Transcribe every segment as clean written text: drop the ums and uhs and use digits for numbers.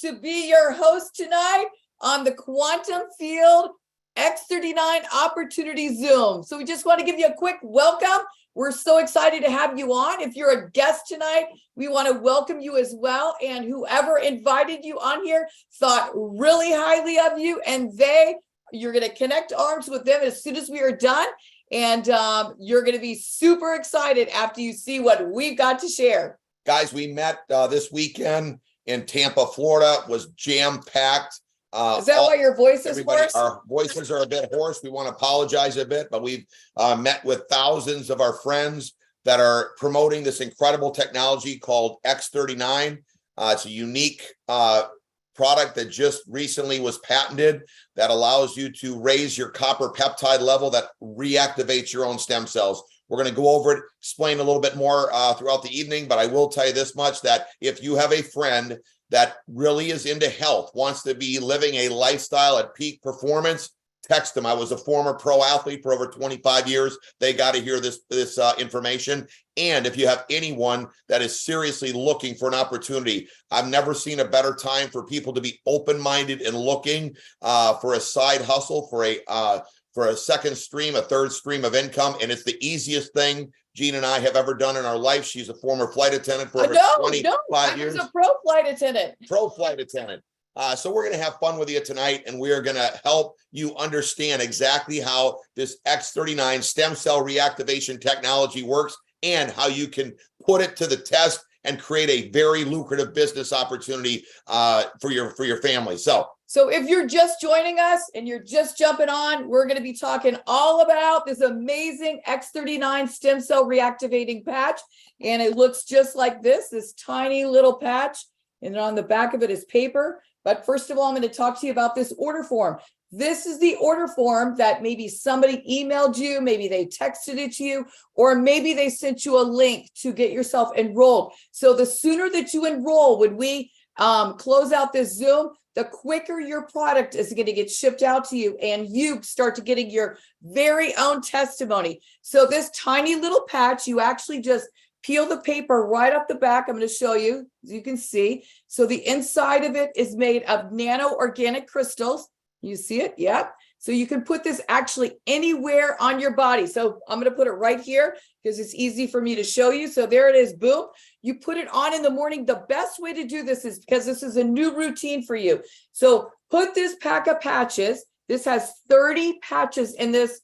to be your host tonight on the Quantum Field X39 Opportunity Zoom. So we just want to give you a quick welcome. We're so excited to have you on. If you're a guest tonight, we want to welcome you as well. And whoever invited you on here thought really highly of you, and you're going to connect arms with them as soon as we are done. And you're going to be super excited after you see what we've got to share. Guys, we met this weekend in Tampa, Florida. It was jam-packed. Is that why your voice is hoarse? Our voices are a bit hoarse. We want to apologize a bit, but we've met with thousands of our friends that are promoting this incredible technology called X39. It's a unique product that just recently was patented that allows you to raise your copper peptide level that reactivates your own stem cells. We're going to go over it, explain a little bit more throughout the evening, but I will tell you this much, that if you have a friend that really is into health, wants to be living a lifestyle at peak performance, text them. I was a former pro athlete for over 25 years. They got to hear this information. And if you have anyone that is seriously looking for an opportunity, I've never seen a better time for people to be open-minded and looking for a side hustle, for a second stream, a third stream of income. And it's the easiest thing Jean and I have ever done in our life. She's a former flight attendant for over 25 years. I was a pro flight attendant. Pro flight attendant. So we're going to have fun with you tonight, and we are going to help you understand exactly how this X39 stem cell reactivation technology works and how you can put it to the test and create a very lucrative business opportunity for your family. So if you're just joining us and you're just jumping on, we're going to be talking all about this amazing X39 stem cell reactivating patch. And it looks just like this tiny little patch. And on the back of it is paper. But first of all, I'm going to talk to you about this order form. This is the order form that maybe somebody emailed you, maybe they texted it to you, or maybe they sent you a link to get yourself enrolled. So the sooner that you enroll, when we close out this Zoom, the quicker your product is going to get shipped out to you and you start to getting your very own testimony. So this tiny little patch, you actually just peel the paper right off the back. I'm going to show you, as you can see. So the inside of it is made of nano organic crystals. You see it? Yep. So you can put this actually anywhere on your body. So I'm going to put it right here because it's easy for me to show you. So there it is. Boom. You put it on in the morning. The best way to do this is because this is a new routine for you. So put this pack of patches. This has 30 patches in this.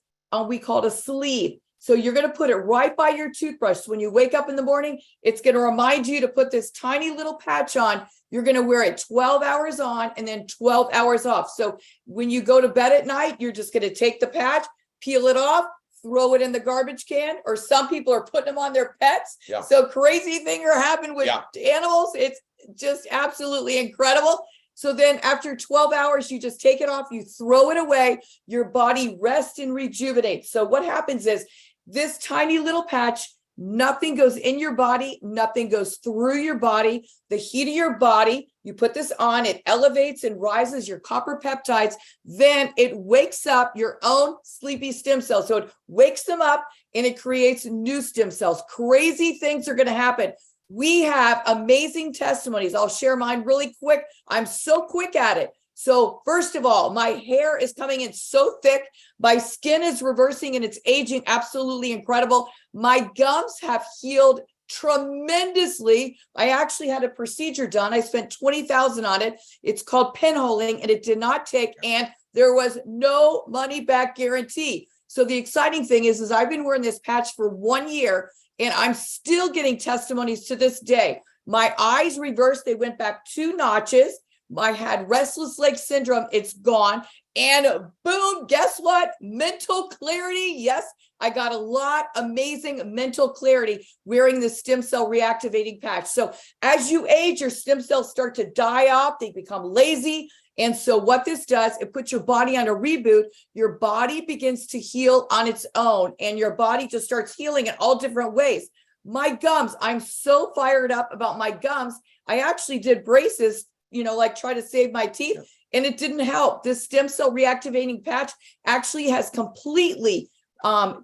We call it a sleeve. So you're going to put it right by your toothbrush. So when you wake up in the morning, it's going to remind you to put this tiny little patch on. You're going to wear it 12 hours on and then 12 hours off. So when you go to bed at night, you're just going to take the patch, peel it off, throw it in the garbage can, or some people are putting them on their pets. Yeah. So crazy thing are happening with animals. It's just absolutely incredible. So then after 12 hours, you just take it off, you throw it away, your body rests and rejuvenates. So what happens is this tiny little patch, nothing goes in your body, nothing goes through your body. The heat of your body, you put this on, it elevates and rises your copper peptides. Then it wakes up your own sleepy stem cells. So it wakes them up and it creates new stem cells. Crazy things are going to happen. We have amazing testimonies. I'll share mine really quick. I'm so quick at it. So first of all, my hair is coming in so thick. My skin is reversing and it's aging absolutely incredible. My gums have healed tremendously. I actually had a procedure done. I spent $20,000 on it. It's called pinholing, and it did not take, and there was no money back guarantee. So the exciting thing is I've been wearing this patch for 1 year and I'm still getting testimonies to this day. My eyes reversed. They went back 2 notches. I had restless leg syndrome. It's gone. And boom, guess what? Mental clarity. Yes, I got a lot amazing mental clarity wearing the stem cell reactivating patch. So as you age, your stem cells start to die off. They become lazy. And so what this does, it puts your body on a reboot. Your body begins to heal on its own, and your body just starts healing in all different ways. My gums, I'm so fired up about my gums. I actually did braces, like try to save my teeth, and it didn't help. This stem cell reactivating patch actually has completely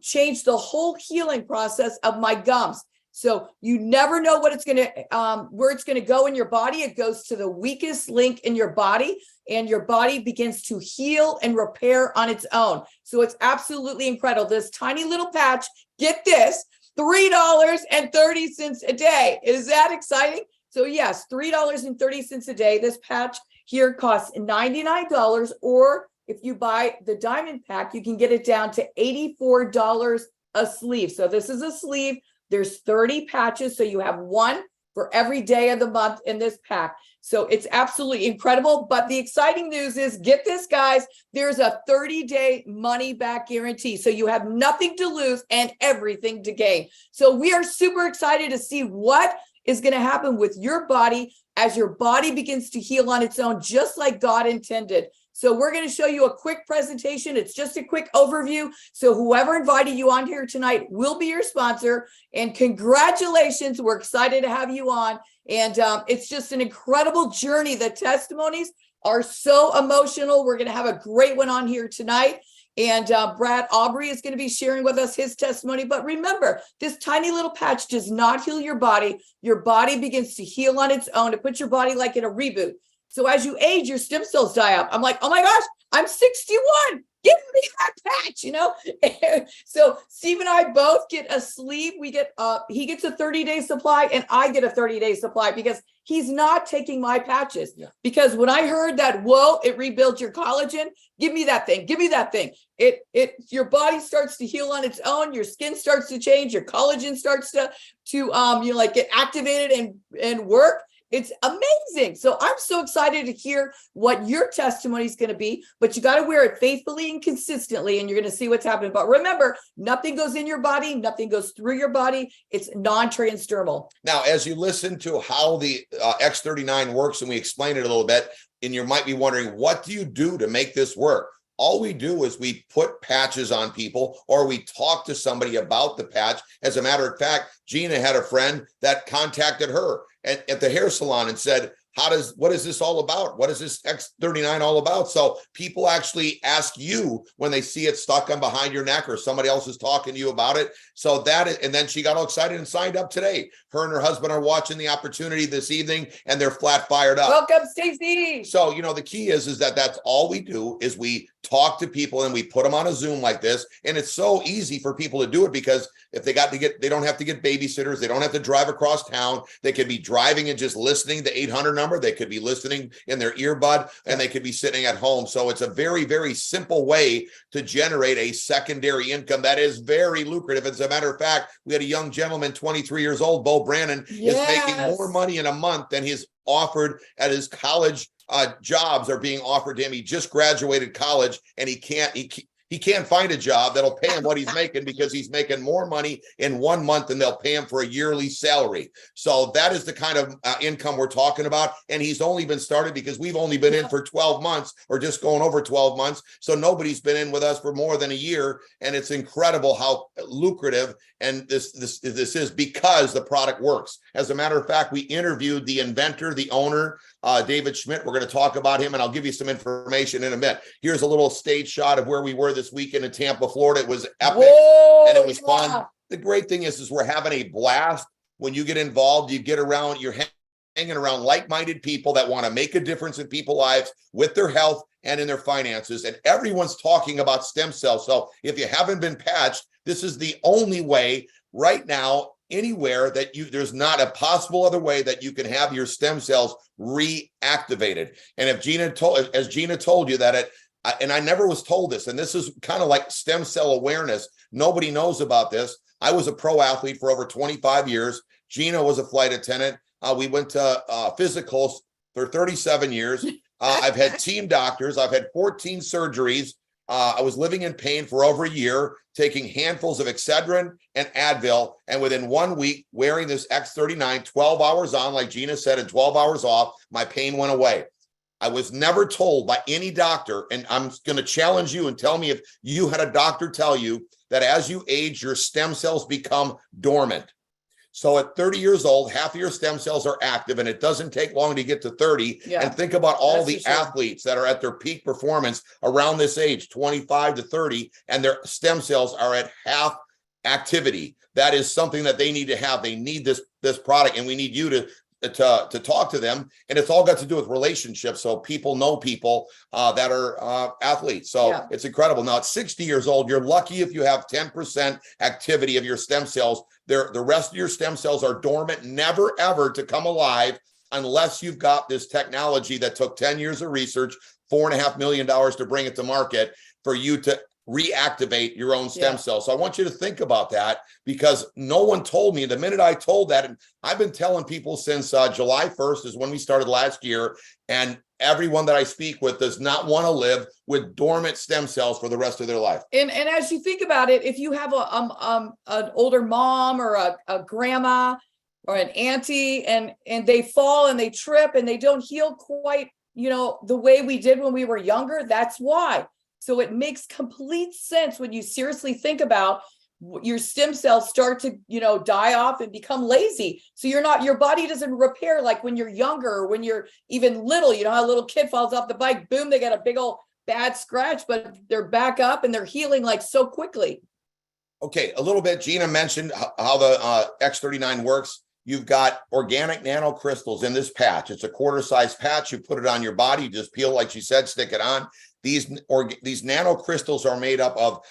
changed the whole healing process of my gums. So you never know what it's going to, where it's going to go in your body. It goes to the weakest link in your body, and your body begins to heal and repair on its own. So it's absolutely incredible. This tiny little patch, get this, $3.30 a day. Is that exciting? So yes, $3.30 a day. This patch here costs $99, or if you buy the diamond pack, you can get it down to $84 a sleeve. So this is a sleeve. There's 30 patches, so you have one for every day of the month in this pack. So it's absolutely incredible. But the exciting news is, get this, guys, there's a 30-day money back guarantee. So you have nothing to lose and everything to gain. So we are super excited to see what is going to happen with your body as your body begins to heal on its own, just like God intended. So we're going to show you a quick presentation. It's just a quick overview. So whoever invited you on here tonight will be your sponsor. And congratulations. We're excited to have you on. And it's just an incredible journey. The testimonies are so emotional. We're going to have a great one on here tonight. And Brad Aubrey is going to be sharing with us his testimony. But remember, this tiny little patch does not heal your body. Your body begins to heal on its own. It puts your body like in a reboot. So as you age, your stem cells die up. I'm like, oh my gosh, I'm 61. Give me that patch, you know? So Steve and I both get a sleeve. We get, he gets a 30-day supply and I get a 30-day supply because he's not taking my patches. Yeah. Because when I heard that, whoa, it rebuilds your collagen. Give me that thing. Give me that thing. Your body starts to heal on its own. Your skin starts to change. Your collagen starts to like get activated and work. It's amazing. So I'm so excited to hear what your testimony is going to be, but you got to wear it faithfully and consistently, and you're going to see what's happening. But remember, nothing goes in your body. Nothing goes through your body. It's non-transdermal. Now, as you listen to how the X39 works, and we explain it a little bit, and you might be wondering, what do you do to make this work? All we do is we put patches on people, or we talk to somebody about the patch. As a matter of fact, Gina had a friend that contacted her at the hair salon and said, what is this all about? What is this X39 all about? So people actually ask you when they see it stuck on behind your neck, or somebody else is talking to you about it. So and then she got all excited and signed up today. Her and her husband are watching the opportunity this evening, and they're flat fired up. Welcome, Stacey. So, the key is that that's all we do is we talk to people and we put them on a Zoom like this. And it's so easy for people to do it because if they don't have to get babysitters. They don't have to drive across town. They could be driving and just listening to the 800 number. They could be listening in their earbud, and they could be sitting at home. So it's a very, very simple way to generate a secondary income that is very lucrative. As a matter of fact, we had a young gentleman, 23 years old, Bo Brannon, is making more money in a month than he's offered at his college jobs are being offered to him. He just graduated college, and he can't find a job that'll pay him what he's making because he's making more money in 1 month than they'll pay him for a yearly salary. So that is the kind of income we're talking about. And he's only been started because we've only been in for 12 months or just going over 12 months. So nobody's been in with us for more than a year. And it's incredible how lucrative and this is because the product works. As a matter of fact, we interviewed the inventor, the owner, David Schmidt. We're going to talk about him, and I'll give you some information in a minute. Here's a little stage shot of where we were this weekend in Tampa, Florida. It was epic. Whoa, and it was fun. The great thing is we're having a blast. When you get involved, you're hanging around like-minded people that want to make a difference in people's lives with their health and in their finances. And everyone's talking about stem cells. So if you haven't been patched, this is the only way right now anywhere that there's not a possible other way that you can have your stem cells reactivated. And as Gina told you that and I never was told this, and this is kind of like stem cell awareness. Nobody knows about this. I was a pro athlete for over 25 years. Gina was a flight attendant. We went to physicals for 37 years. I've had team doctors. I've had 14 surgeries. I was living in pain for over a year, taking handfuls of Excedrin and Advil, and within 1 week, wearing this X39, 12 hours on, like Gina said, and 12 hours off, my pain went away. I was never told by any doctor, and I'm going to challenge you and tell me if you had a doctor tell you that as you age, your stem cells become dormant. So at 30 years old, half of your stem cells are active, and it doesn't take long to get to 30. Yeah, and think about all the athletes that are at their peak performance around this age, 25 to 30, and their stem cells are at half activity. That is something that they need to have. They need this product, and we need you to talk to them. And it's all got to do with relationships. So people know people that are athletes. So it's incredible. Now at 60 years old, you're lucky if you have 10% activity of your stem cells. The rest of your stem cells are dormant, never ever to come alive unless you've got this technology that took 10 years of research, $4.5 million to bring it to market for you to reactivate your own stem cells. So I want you to think about that, because no one told me. The minute I told that, and I've been telling people since July 1st is when we started last year, and everyone that I speak with does not want to live with dormant stem cells for the rest of their life. And as you think about it, if you have an older mom or a grandma or an auntie, and they fall and they trip and they don't heal quite, the way we did when we were younger, that's why. So it makes complete sense when you seriously think about your stem cells start to, die off and become lazy. So your body doesn't repair like when you're younger or when you're even little. You know how a little kid falls off the bike, boom, they got a big old bad scratch, but they're back up and they're healing like so quickly. Okay, a little bit. Gina mentioned how the X39 works. You've got organic nanocrystals in this patch. It's a quarter-size patch. You put it on your body, you just peel, like she said, stick it on. These nanocrystals are made up of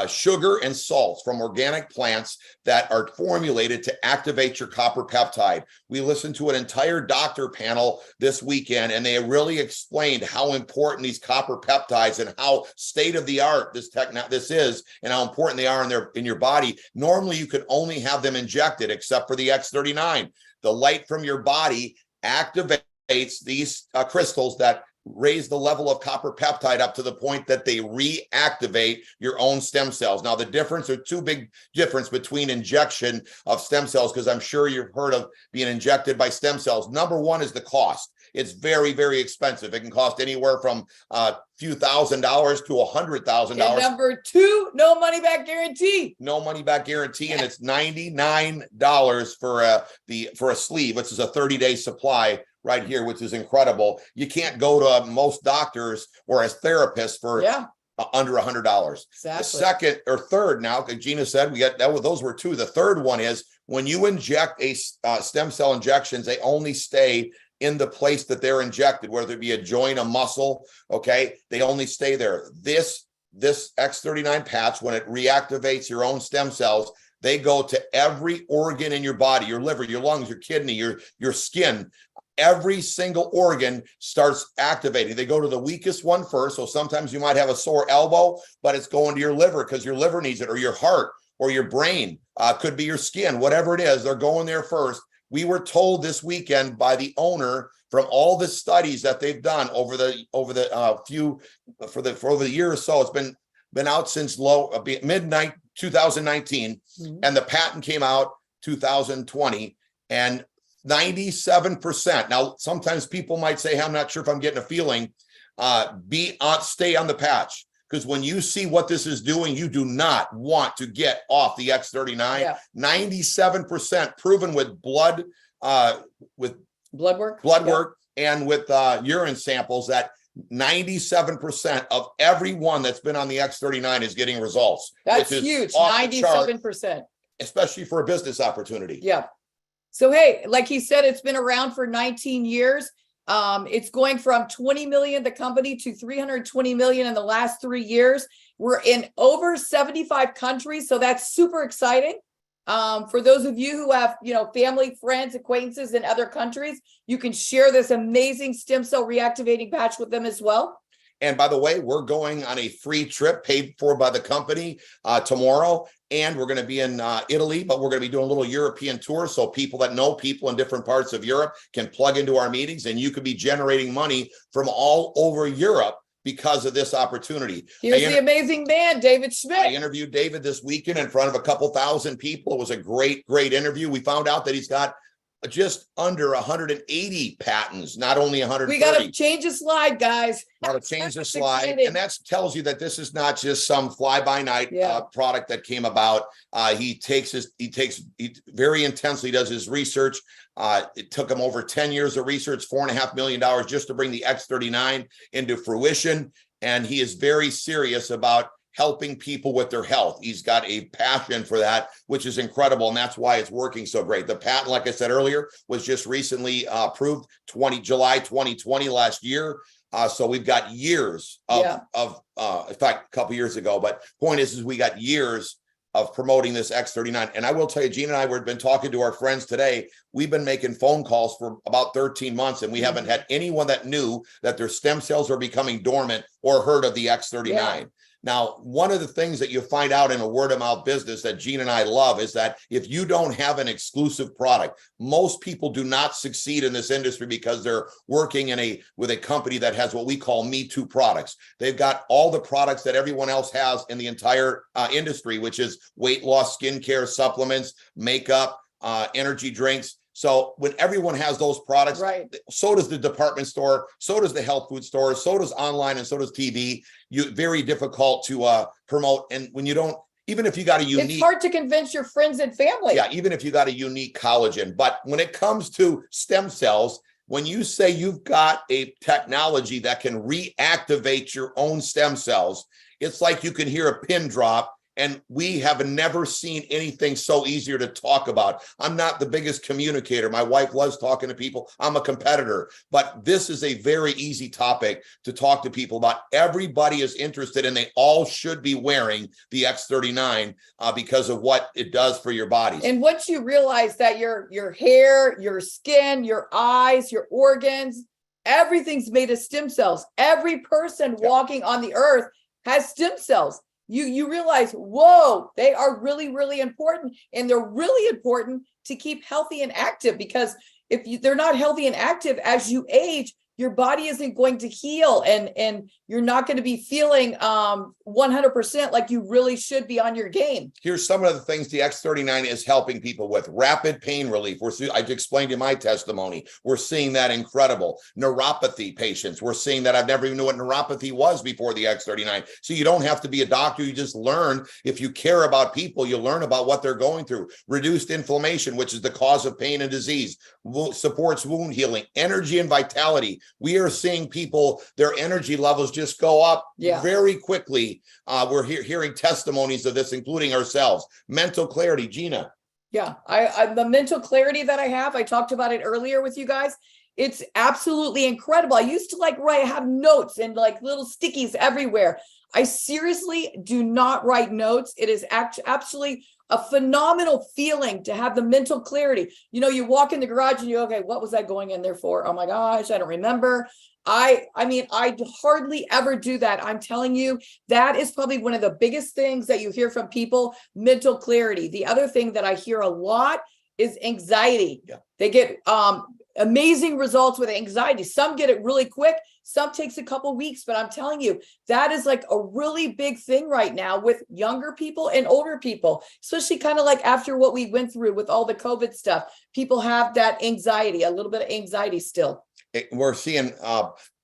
sugar and salts from organic plants that are formulated to activate your copper peptide. We listened to an entire doctor panel this weekend, and they really explained how important these copper peptides and how state-of-the-art this is, and how important they are in your body. Normally, you could only have them injected, except for the X39. The light from your body activates these crystals that raise the level of copper peptide up to the point that they reactivate your own stem cells. Now, the difference, or two big difference between injection of stem cells, because I'm sure you've heard of being injected by stem cells. Number one is the cost. It's very, very expensive. It can cost anywhere from a few $1,000s to $100,000. And number two, no money back guarantee. No money back guarantee, and it's $99 for a sleeve, which is a 30-day supply right here, which is incredible. You can't go to most doctors or as therapists for under $100. Exactly. The second or third, now, like Gina said, we got that. Those were two. The third one is when you inject stem cell injections, they only stay in the place that they're injected, whether it be a joint, a muscle. Okay, they only stay there. This X39 patch, when it reactivates your own stem cells, they go to every organ in your body: your liver, your lungs, your kidney, your skin. Every single organ starts activating. They go to the weakest one first. So sometimes you might have a sore elbow, but it's going to your liver because your liver needs it, or your heart, or your brain. Could be your skin, whatever it is. They're going there first. We were told this weekend by the owner, from all the studies that they've done over the year or so. It's been out since midnight 2019, and the patent came out 2020, and 97%. Now, sometimes people might say, hey, I'm not sure if I'm getting a feeling. Stay on the patch, because when you see what this is doing, you do not want to get off the X39. 97% proven with blood work and with urine samples, that 97% of everyone that's been on the X39 is getting results. That's huge. 97%, especially for a business opportunity. Yeah. So, hey, like he said, it's been around for 19 years. It's going from 20 million, the company, to 320 million in the last 3 years. We're in over 75 countries. So that's super exciting. For those of you who have, family, friends, acquaintances in other countries, you can share this amazing stem cell reactivating patch with them as well. And by the way, we're going on a free trip paid for by the company tomorrow. And we're going to be in Italy, but we're going to be doing a little European tour. So people that know people in different parts of Europe can plug into our meetings, and you could be generating money from all over Europe because of this opportunity. Here's the amazing man, David Schmidt. I interviewed David this weekend in front of a couple thousand people. It was a great, great interview. We found out that he's got just under 180 patents, not only 130. We got to change the slide, guys. Got to change the slide. And that tells you that this is not just some fly-by-night product that came about. He very intensely does his research. It took him over 10 years of research, $4.5 million just to bring the X39 into fruition. And he is very serious about helping people with their health. He's got a passion for that, which is incredible. And that's why it's working so great. The patent, like I said earlier, was just recently approved July 2020 last year. So we've got years of in fact, a couple years ago, but point is we got years of promoting this X39. And I will tell you, Gina and I, we've been talking to our friends today. We've been making phone calls for about 13 months, and we haven't had anyone that knew that their stem cells are becoming dormant or heard of the X39. Yeah. Now, one of the things that you find out in a word of mouth business that Gene and I love is that if you don't have an exclusive product, most people do not succeed in this industry because they're working with a company that has what we call Me Too products. They've got all the products that everyone else has in the entire industry, which is weight loss, skincare, supplements, makeup, energy drinks. So when everyone has those products, so does the department store, so does the health food store, so does online, and so does TV. Very difficult to promote. And when you don't, even if you got a unique, it's hard to convince your friends and family. Yeah, even if you got a unique collagen. But when it comes to stem cells, when you say you've got a technology that can reactivate your own stem cells, it's like you can hear a pin drop. And we have never seen anything so easier to talk about. I'm not the biggest communicator. My wife loves talking to people. I'm a competitor. But this is a very easy topic to talk to people about. Everybody is interested, and they all should be wearing the X39 because of what it does for your bodies. And once you realize that your hair, your skin, your eyes, your organs, everything's made of stem cells. Every person walking on the earth has stem cells. You realize, whoa, they are really, really important. And they're really important to keep healthy and active, because if they're not healthy and active as you age, your body isn't going to heal, and you're not going to be feeling 100% like you really should be on your game. Here's some of the things the X39 is helping people with. Rapid pain relief. I explained in my testimony. We're seeing that incredible. Neuropathy patients. We're seeing that. I've never even knew what neuropathy was before the X39. So you don't have to be a doctor. You just learn. If you care about people, you learn about what they're going through. Reduced inflammation, which is the cause of pain and disease. Supports wound healing. Energy and vitality. We are seeing people, their energy levels just go up very quickly. We're hearing testimonies of this, including ourselves. Mental clarity, Gina. Yeah, the mental clarity that I have, I talked about it earlier with you guys. It's absolutely incredible. I used to have notes and little stickies everywhere. I seriously do not write notes. It is absolutely a phenomenal feeling to have the mental clarity. You walk in the garage and you, okay, what was that going in there for? Oh my gosh, I don't remember. I mean, I hardly ever do that. I'm telling you, that is probably one of the biggest things that you hear from people, mental clarity. The other thing that I hear a lot is anxiety. Yeah. They get amazing results with anxiety. Some get it really quick. Some takes a couple weeks, but I'm telling you, that is a really big thing right now with younger people and older people, especially kind of after what we went through with all the COVID stuff. People have that anxiety, a little bit of anxiety still. We're seeing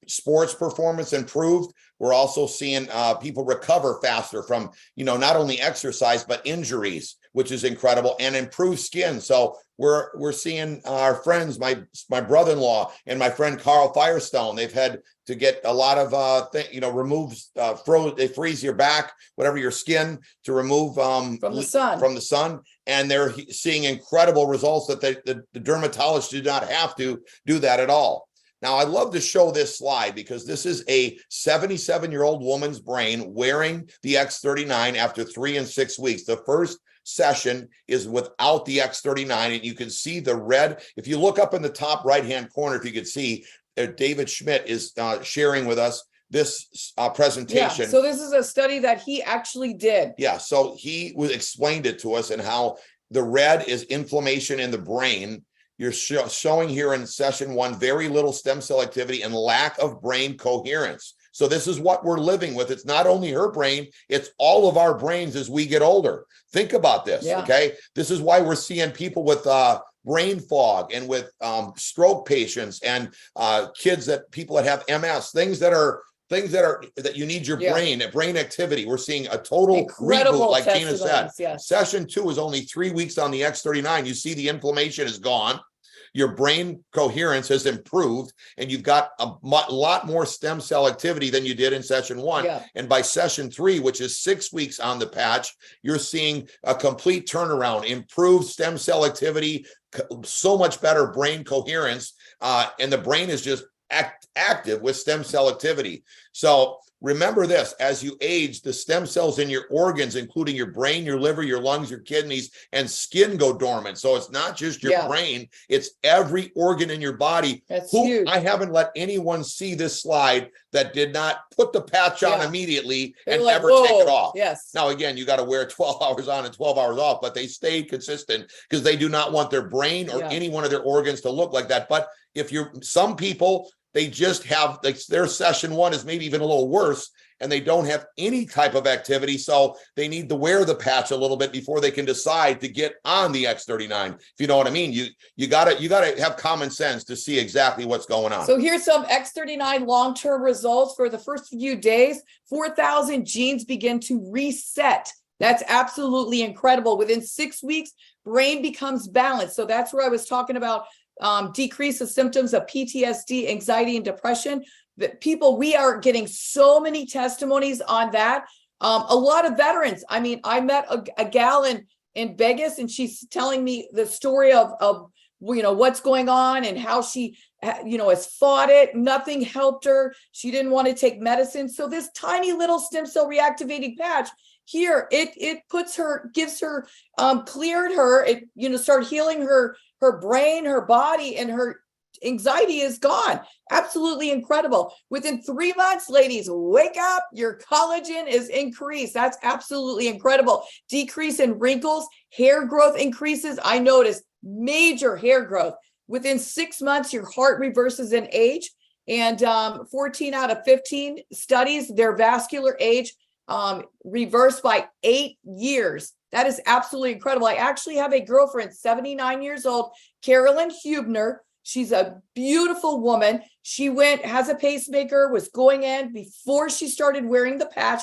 sports performance improved. We're also seeing people recover faster from, not only exercise, but injuries, which is incredible, and improved skin. So we're seeing our friends, my brother-in-law and my friend Carl Firestone, they've had to get a lot of they freeze your back, whatever your skin, to remove from the sun. And they're seeing incredible results that the dermatologists do not have to do that at all. Now, I love to show this slide because this is a 77-year-old woman's brain wearing the X39 after 3 and 6 weeks. The first session is without the X39, and you can see the red. If you look up in the top right-hand corner, if you could see, David Schmidt is sharing with us this presentation. Yeah, so this is a study that he actually did. Yeah, so he explained it to us, and how the red is inflammation in the brain. You're showing here in session 1 very little stem cell activity and lack of brain coherence. So this is what we're living with. It's not only her brain, it's all of our brains as we get older. Think about this, okay? This is why we're seeing people with brain fog, and with stroke patients, and people that have MS, things that you need your brain activity. We're seeing a total reboot, like Gina said. Yes. Session 2 is only 3 weeks on the X39. You see the inflammation is gone. your brain coherence has improved, and you've got a lot more stem cell activity than you did in session 1. Yeah. And by session 3, which is 6 weeks on the patch, you're seeing a complete turnaround, improved stem cell activity, so much better brain coherence, and the brain is just active with stem cell activity. So remember this, as you age, the stem cells in your organs, including your brain, your liver, your lungs, your kidneys, and skin, go dormant. So it's not just your brain, it's every organ in your body. That's huge. I haven't let anyone see this slide that did not put the patch on immediately and like, never take it off. Yes. Now, again, you got to wear 12 hours on and 12 hours off, but they stayed consistent because they do not want their brain or any one of their organs to look like that. But if some people, they just have, like, their session 1 is maybe even a little worse, and they don't have any type of activity. So they need to wear the patch a little bit before they can decide to get on the X39. If you know what I mean, you gotta have common sense to see exactly what's going on. So here's some X39 long-term results. For the first few days, 4,000 genes begin to reset. That's absolutely incredible. Within 6 weeks, brain becomes balanced. So that's where I was talking about decrease of symptoms of PTSD, anxiety, and depression. That people, we are getting so many testimonies on that. A lot of veterans. I mean, I met a gal in Vegas, and she's telling me the story of what's going on and how she has fought it. Nothing helped her. She didn't want to take medicine. So this tiny little stem cell reactivating patch here, it puts her, gives her, cleared her, it start healing her brain, her body, and her anxiety is gone. Absolutely incredible. Within 3 months, ladies, wake up, your collagen is increased. That's absolutely incredible. Decrease in wrinkles, hair growth increases. I noticed major hair growth. Within 6 months, your heart reverses in age, and 14 out of 15 studies, their vascular age reversed by 8 years. That is absolutely incredible. I actually have a girlfriend, 79 years old, Carolyn Hubner. She's a beautiful woman. She has a pacemaker, was going in before she started wearing the patch.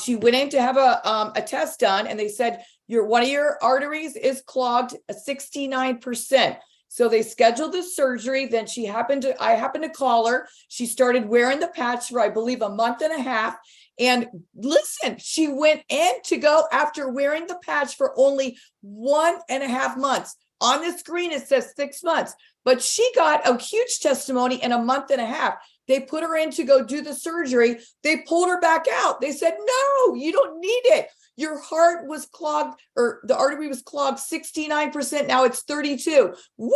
She went in to have a test done, and they said one of your arteries is clogged 69%. So they scheduled the surgery. Then I happened to call her. She started wearing the patch for, I believe, a month and a half. And listen, she went in to go after wearing the patch for only 1.5 months. On the screen, it says 6 months, but she got a huge testimony in a month and a half. They put her in to go do the surgery. They pulled her back out. They said, no, you don't need it. Your heart was clogged, or the artery was clogged 69%. Now it's 32. Woo!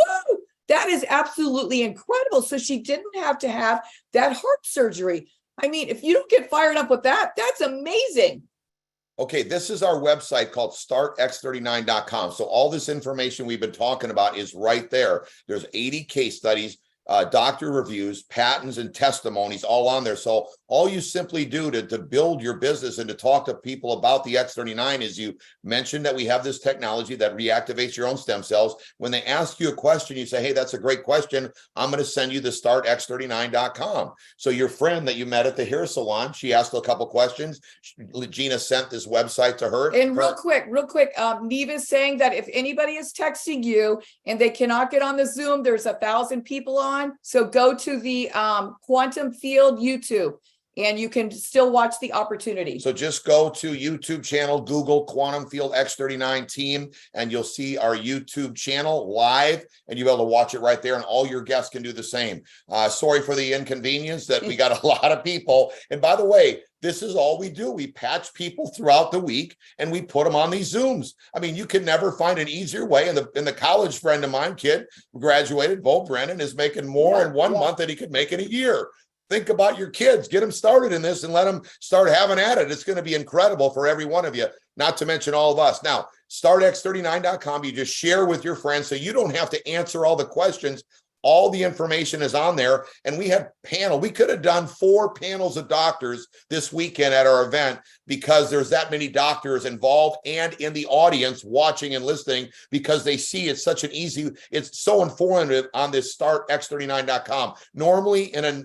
That is absolutely incredible. So she didn't have to have that heart surgery. I mean, if you don't get fired up with that, that's amazing. Okay, this is our website called startx39.com. So all this information we've been talking about is right there. There's 80 case studies, doctor reviews, patents, and testimonies all on there. So all you simply do to build your business and to talk to people about the X39 is you mention that we have this technology that reactivates your own stem cells. When they ask you a question, you say, hey, that's a great question. I'm going to send you the startx39.com. So your friend that you met at the hair salon, she asked a couple questions. Gina sent this website to her. And real quick, Neve is saying that if anybody is texting you and they cannot get on the Zoom, there's 1,000 people on. So go to the Quantum Field YouTube, and you can still watch the opportunity. So just go to YouTube channel, Google Quantum Field X39 team, and you'll see our YouTube channel live, and you'll be able to watch it right there, and all your guests can do the same. Sorry for the inconvenience that we got a lot of people. And by the way, this is all we do. We patch people throughout the week, and we put them on these Zooms. I mean, you can never find an easier way. And the college friend of mine, kid, graduated, Bo Brennan, is making more in 1 month than he could make in a year. Think about your kids. Get them started in this and let them start having at it. It's going to be incredible for every one of you, not to mention all of us. Now, startx39.com, you just share with your friends so you don't have to answer all the questions. All the information is on there, and we had we could have done 4 panels of doctors this weekend at our event because there's that many doctors involved and in the audience watching and listening, because they see it's such an easy, it's so informative on this startx39.com. Normally in a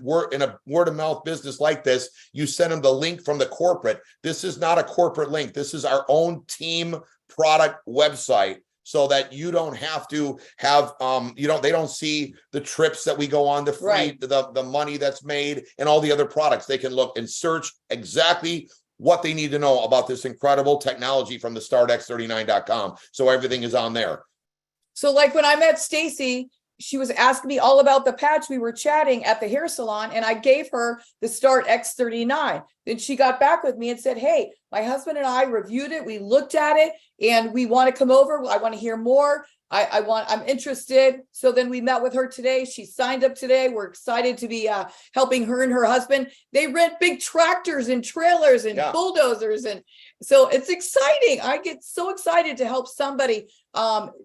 word of mouth business like this, you send them the link from the corporate. This is not a corporate link. This is our own team product website. so that you don't have to have, they don't see the trips that we go on, the free, Right. the money that's made and all the other products. They can look and search exactly what they need to know about this incredible technology from the startx39.com. So everything is on there. So like when I met Stacy, she was asking me all about the patch. We were chatting at the hair salon and I gave her the Start X39. Then she got back with me and said, hey, my husband and I reviewed it. We looked at it and we want to come over. I want to hear more. I'm interested. So then we met with her today. She signed up today. We're excited to be helping her and her husband. They rent big tractors and trailers and bulldozers. And so it's exciting. I get so excited to help somebody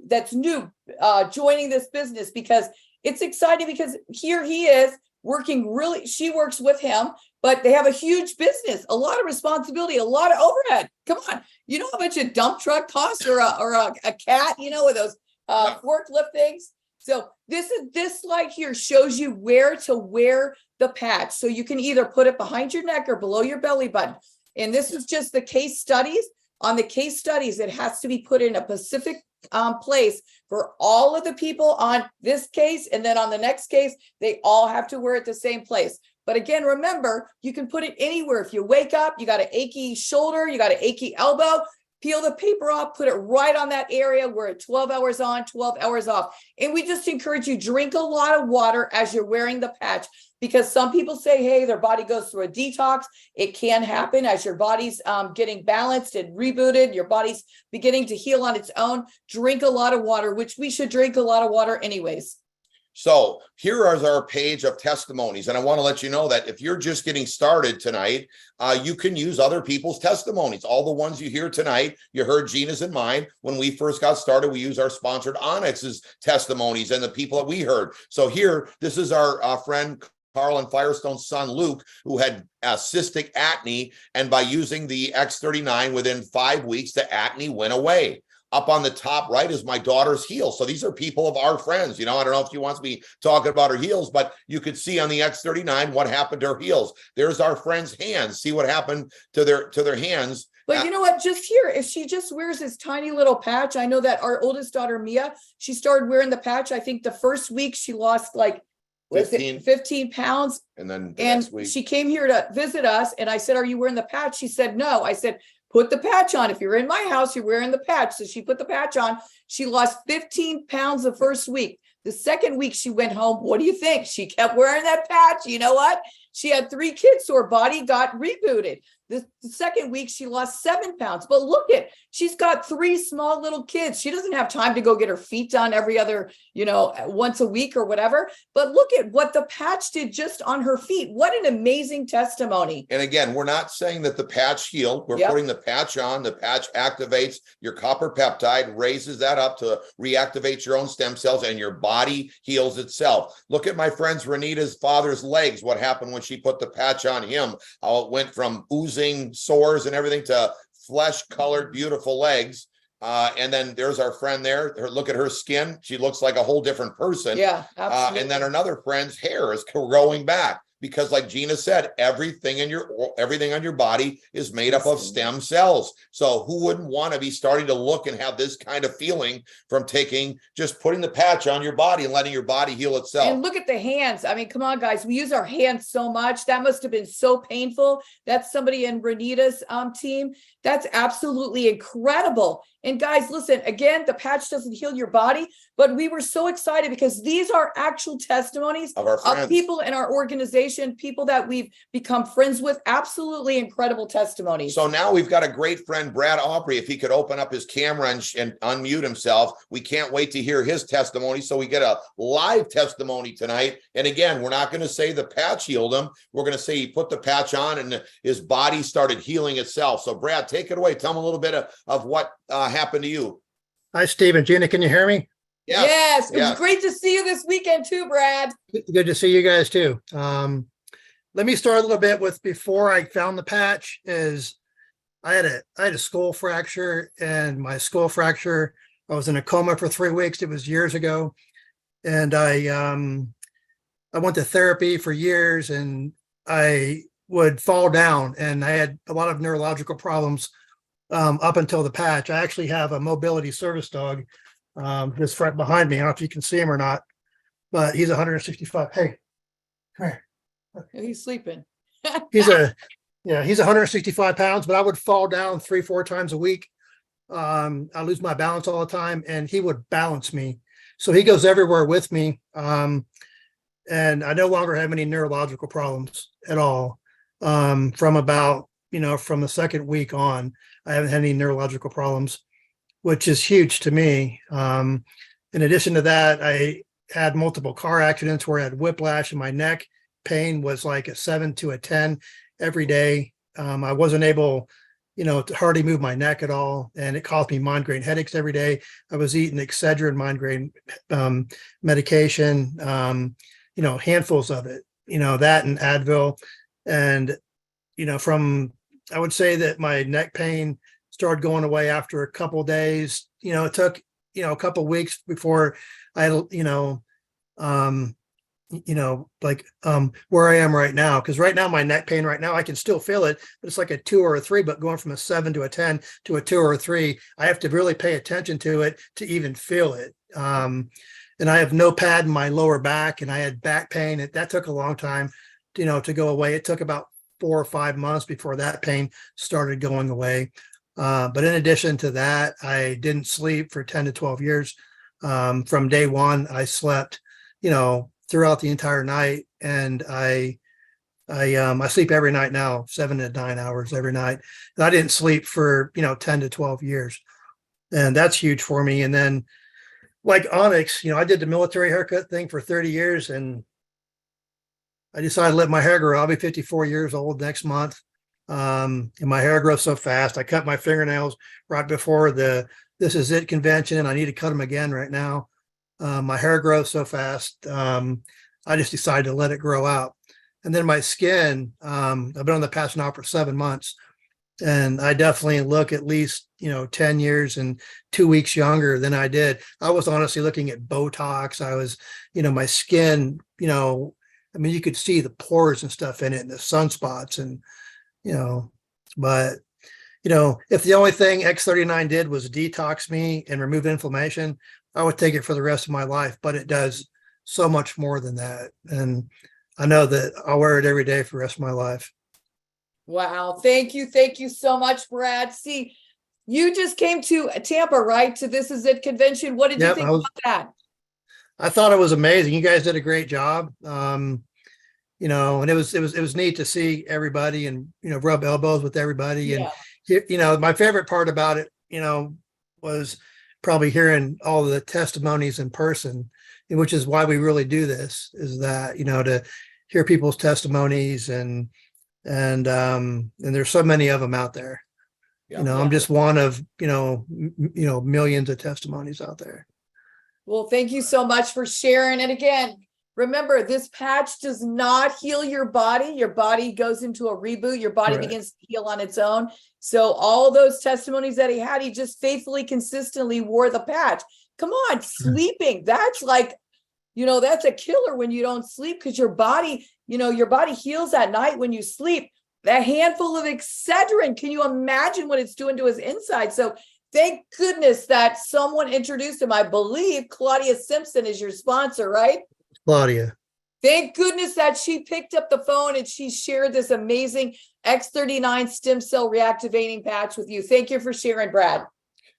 that's new joining this business, because it's exciting, because here he is working she works with him, but they have a huge business, a lot of responsibility, a lot of overhead. Come on. You know how much a dump truck costs, or a cat, with those forklift things. So this slide here shows you where to wear the patch. So you can either put it behind your neck or below your belly button. And this is just the case studies. On the case studies, it has to be put in a specific place for all of the people on this case. And then on the next case, they all have to wear it the same place. But again, remember, you can put it anywhere. If you wake up, you got an achy shoulder, you got an achy elbow, peel the paper off, put it right on that area, wear it 12 hours on, 12 hours off. And we just encourage you, drink a lot of water as you're wearing the patch, because some people say, hey, their body goes through a detox. It can happen as your body's getting balanced and rebooted. Your body's beginning to heal on its own. Drink a lot of water, which we should drink a lot of water anyways. So here is our page of testimonies. And I want to let you know that if you're just getting started tonight, you can use other people's testimonies. All the ones you hear tonight, you heard Gina's and mine. When we first got started, we used our sponsored Onyx's testimonies and the people that we heard. So here, this is our friend Carl and Firestone's son, Luke, who had cystic acne. And by using the X39, within 5 weeks, the acne went away. Up on the top right is my daughter's heel. So these are people of our friends. I don't know if she wants me talking about her heels, but you could see on the X39 what happened to her heels. There's our friend's hands. See what happened to their hands. But you know what? Just here, if she just wears this tiny little patch, I know that our oldest daughter, Mia, she started wearing the patch. I think the first week she lost 15 pounds. And then next week she came here to visit us. And I said, are you wearing the patch? She said, no. I said, put the patch on. If you're in my house, you're wearing the patch. So she put the patch on. She lost 15 pounds the first week. The second week she went home. What do you think? She kept wearing that patch. You know what? She had 3 kids, so her body got rebooted. The second week she lost 7 pounds. But look she's got 3 small little kids. She doesn't have time to go get her feet done every other, once a week or whatever. But look at what the patch did just on her feet. What an amazing testimony. And again, we're not saying that the patch healed. We're putting the patch on. The patch activates your copper peptide, raises that up to reactivate your own stem cells, and your body heals itself. Look at my friend's Renita's father's legs. What happened when she put the patch on him? How it went from oozing sores and everything to flesh-colored, beautiful legs. And then there's our friend there. Look at her skin. She looks like a whole different person. Yeah, absolutely. And then another friend's hair is growing back. Because like Gina said, everything on your body is made up of stem cells. So who wouldn't want to be starting to look and have this kind of feeling from just putting the patch on your body and letting your body heal itself? And look at the hands. I mean, come on, guys. We use our hands so much. That must have been so painful. That's somebody in Renita's team. That's absolutely incredible. And guys, listen, again, the patch doesn't heal your body, but we were so excited because these are actual testimonies of people in our organization, people that we've become friends with. Absolutely incredible testimonies. So now we've got a great friend, Brad Aubrey. If he could open up his camera and unmute himself, we can't wait to hear his testimony. So we get a live testimony tonight. And again, we're not going to say the patch healed him. We're going to say he put the patch on and his body started healing itself. So Brad, take it away. Tell him a little bit of what happened to you. Hi, Steve and Gina. Can you hear me? Yes. It was great to see you this weekend too, Brad. Good to see you guys too. Let me start a little bit with before I found the patch. Is I had a skull fracture, and my skull fracture, I was in a coma for 3 weeks. It was years ago. And I went to therapy for years, and I would fall down, and I had a lot of neurological problems up until the patch. I actually have a mobility service dog Just right behind me. I don't know if you can see him or not, but he's 165. Hey, come here. He's sleeping. He's 165 pounds, but I would fall down 3-4 times a week. I lose my balance all the time, and he would balance me. So he goes everywhere with me. And I no longer have any neurological problems at all. From about, from the second week on, I haven't had any neurological problems, which is huge to me. In addition to that, I had multiple car accidents where I had whiplash in my neck. Pain was like a 7 to a 10 every day. I wasn't able, to hardly move my neck at all. And it caused me migraine headaches every day. I was eating Excedrin migraine medication, handfuls of it, that and Advil. And, I would say that my neck pain started going away after a couple of days. It took, a couple of weeks before I, where I am right now. Because right now, my neck pain right now, I can still feel it, but it's like a 2 or a 3, but going from a 7 to a 10 to a 2 or a 3, I have to really pay attention to it to even feel it. And I have no pad in my lower back, and I had back pain. That took a long time, to go away. It took about 4 or 5 months before that pain started going away. But in addition to that, I didn't sleep for 10 to 12 years. From day one, I slept, throughout the entire night, and I sleep every night now, 7 to 9 hours every night. And I didn't sleep for 10 to 12 years, and that's huge for me. And then, like Onyx, I did the military haircut thing for 30 years, and I decided to let my hair grow. I'll be 54 years old next month. And my hair grows so fast. I cut my fingernails right before the This Is It convention, and I need to cut them again right now. My hair grows so fast. I just decided to let it grow out. And then my skin, I've been on the patch now for 7 months, and I definitely look at least, 10 years and 2 weeks younger than I did. I was honestly looking at Botox. I was, my skin, you could see the pores and stuff in it and the sunspots and, but, if the only thing X39 did was detox me and remove inflammation, I would take it for the rest of my life, but it does so much more than that. And I know that I'll wear it every day for the rest of my life. Wow. Thank you. Thank you so much, Brad. See, you just came to Tampa, right? To This Is It convention. What did you think about that? I thought it was amazing. You guys did a great job. And it was neat to see everybody and, rub elbows with everybody. Yeah. And, my favorite part about it, was probably hearing all the testimonies in person, which is why we really do this, is that, to hear people's testimonies and there's so many of them out there. Yeah. I'm just one of, millions of testimonies out there. Well, thank you so much for sharing. And again, remember, this patch does not heal your body. Your body goes into a reboot. Your body begins to heal on its own. So all those testimonies that he had, he just faithfully, consistently wore the patch. Come on, sleeping. That's like, that's a killer when you don't sleep, because your body, your body heals at night when you sleep. That handful of Excedrin, can you imagine what it's doing to his inside? So thank goodness that someone introduced him. I believe Claudia Simpson is your sponsor, right? Claudia. Thank goodness that she picked up the phone and she shared this amazing X39 stem cell reactivating patch with you. Thank you for sharing, Brad.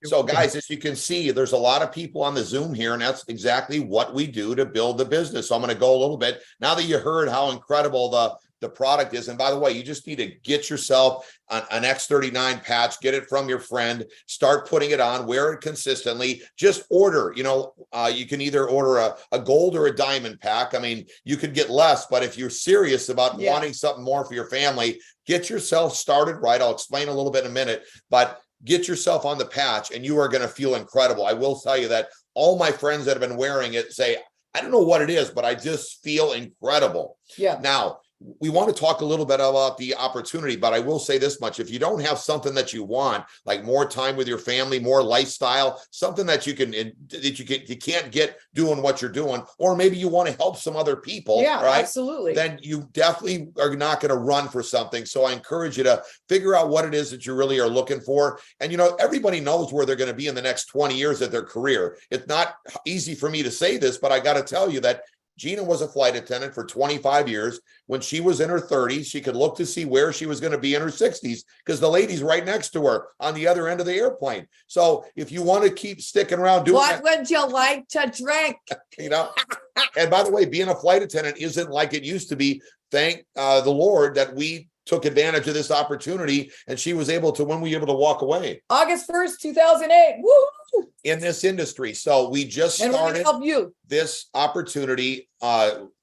So guys, as you can see, there's a lot of people on the Zoom here, and that's exactly what we do to build the business. So I'm going to go a little bit. Now that you heard how incredible the product is, and by the way, you just need to get yourself an X39 patch, get it from your friend, start putting it on, wear it consistently, just order, you can either order a gold or a diamond pack. I mean, you could get less, but if you're serious about wanting something more for your family, get yourself started right. I'll explain a little bit in a minute, but get yourself on the patch and you are going to feel incredible. I will tell you that all my friends that have been wearing it say, I don't know what it is, but I just feel incredible. Yeah. Now, we want to talk a little bit about the opportunity, but I will say this much. If you don't have something that you want, like more time with your family, more lifestyle, something that you can't get doing what you're doing, or maybe you want to help some other people, Yeah, right? absolutely. Then you definitely are not going to run for something. So I encourage you to figure out what it is that you really are looking for. And, everybody knows where they're going to be in the next 20 years of their career. It's not easy for me to say this, but I got to tell you that Gina was a flight attendant for 25 years. When she was in her 30s, she could look to see where she was going to be in her 60s because the lady's right next to her on the other end of the airplane. So if you want to keep sticking around doing what would you like to drink? And by the way, being a flight attendant isn't like it used to be. Thank the Lord that we took advantage of this opportunity, and she was able to, when we were able to walk away. August 1st, 2008. Woo! In this industry. So we just And we're gonna started help you. this opportunity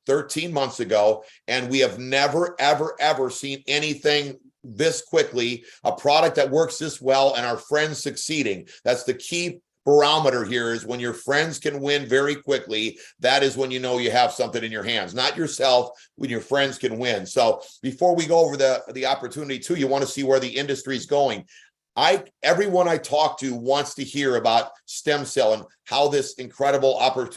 13 months ago, and we have never, ever, ever seen anything this quickly, a product that works this well, and our friends succeeding. That's the key barometer here, is when your friends can win very quickly. That is when you know you have something in your hands, not yourself, when your friends can win. So before we go over the opportunity too, you want to see where the industry is going. Everyone I talk to wants to hear about stem cell and how this incredible product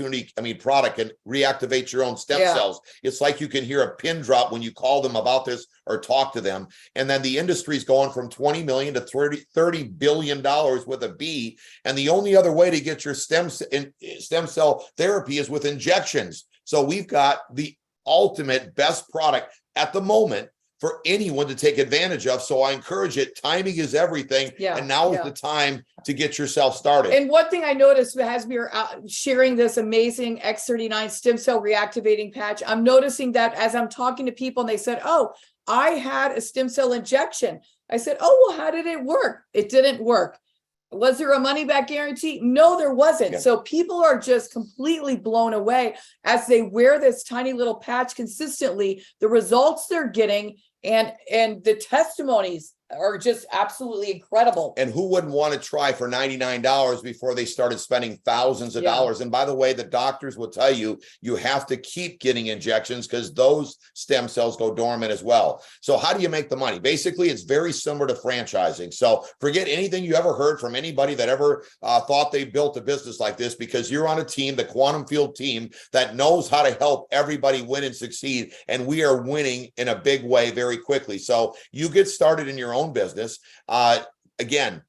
can reactivate your own stem cells. It's like you can hear a pin drop when you call them about this or talk to them. And then the industry's going from 20 million to $30 billion with a B. And the only other way to get your stem cell therapy is with injections. So we've got the ultimate best product at the moment for anyone to take advantage of. So I encourage it. Timing is everything. Yeah, and now is the time to get yourself started. And one thing I noticed as we were sharing this amazing X39 stem cell reactivating patch, I'm noticing that as I'm talking to people and they said, oh, I had a stem cell injection. I said, oh, well, how did it work? It didn't work. Was there a money back guarantee? No, there wasn't. Yeah. So people are just completely blown away as they wear this tiny little patch consistently, the results they're getting and the testimonies are just absolutely incredible. And who wouldn't want to try for $99 before they started spending thousands of dollars? And by the way, the doctors will tell you, you have to keep getting injections because those stem cells go dormant as well. So how do you make the money? Basically, it's very similar to franchising. So forget anything you ever heard from anybody that ever thought they built a business like this, because you're on a team, the Quantum Field team, that knows how to help everybody win and succeed. And we are winning in a big way very quickly. So you get started in your own business. Again,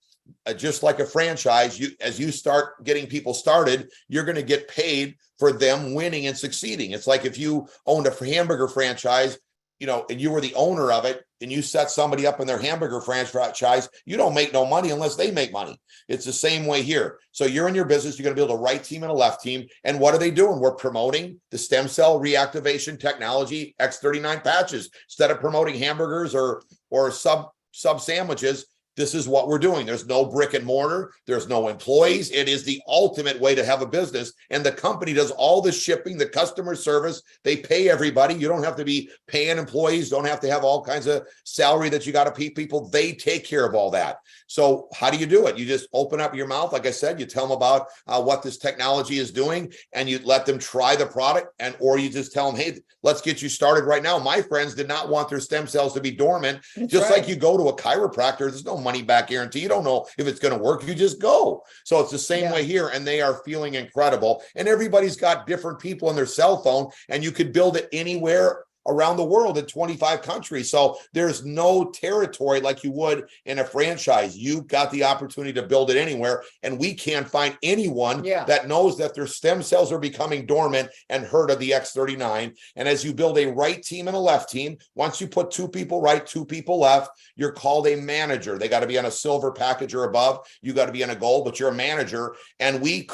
just like a franchise, as you start getting people started, you're going to get paid for them winning and succeeding. It's like if you owned a hamburger franchise, and you were the owner of it, and you set somebody up in their hamburger franchise, you don't make no money unless they make money. It's the same way here. So you're in your business, you're going to build a right team and a left team. And what are they doing? We're promoting the stem cell reactivation technology, X39 patches. Instead of promoting hamburgers or sub sandwiches, this is what we're doing. There's no brick and mortar. There's no employees. It is the ultimate way to have a business. And the company does all the shipping, the customer service. They pay everybody. You don't have to be paying employees. Don't have to have all kinds of salary that you got to pay people. They take care of all that. So how do you do it? You just open up your mouth. Like I said, you tell them about what this technology is doing, and you let them try the product, or you just tell them, hey, let's get you started right now. My friends did not want their stem cells to be dormant. That's just right. like you go to a chiropractor, there's no money back guarantee. You don't know if it's going to work. You just go. So it's the same way here, and they are feeling incredible. And everybody's got different people on their cell phone, and you could build it anywhere around the world in 25 countries. So there's no territory like you would in a franchise. You've got the opportunity to build it anywhere. And we can't find anyone that knows that their stem cells are becoming dormant and heard of the X39. And as you build a right team and a left team, once you put 2 people right, 2 people left, you're called a manager. They got to be on a silver package or above. You got to be on a gold, but you're a manager. And we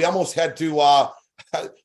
almost had to,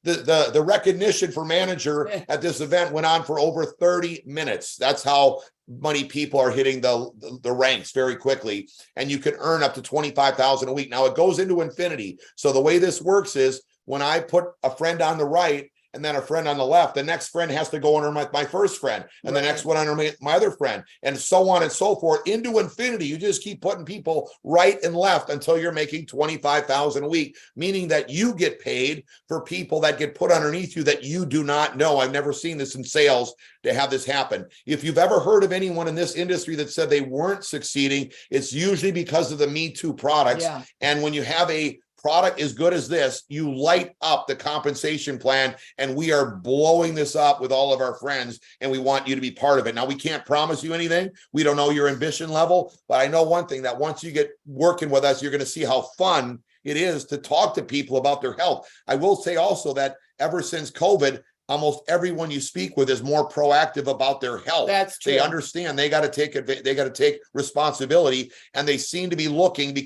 the recognition for manager at this event went on for over 30 minutes. That's how many people are hitting the ranks very quickly. And you can earn up to $25,000 a week. Now it goes into infinity. So the way this works is when I put a friend on the right and then a friend on the left, the next friend has to go under my first friend, and the next one under my other friend, and so on and so forth into infinity. You just keep putting people right and left until you're making $25,000 a week, meaning that you get paid for people that get put underneath you that you do not know. I've never seen this in sales to have this happen. If you've ever heard of anyone in this industry that said they weren't succeeding, it's usually because of the Me Too products. Yeah. And when you have a product as good as this, you light up the compensation plan, and we are blowing this up with all of our friends, and we want you to be part of it. Now, we can't promise you anything. We don't know your ambition level, but I know one thing, that once you get working with us, you're going to see how fun it is to talk to people about their health. I will say also that ever since COVID, almost everyone you speak with is more proactive about their health. That's true. They understand they got to take responsibility, and they seem to be looking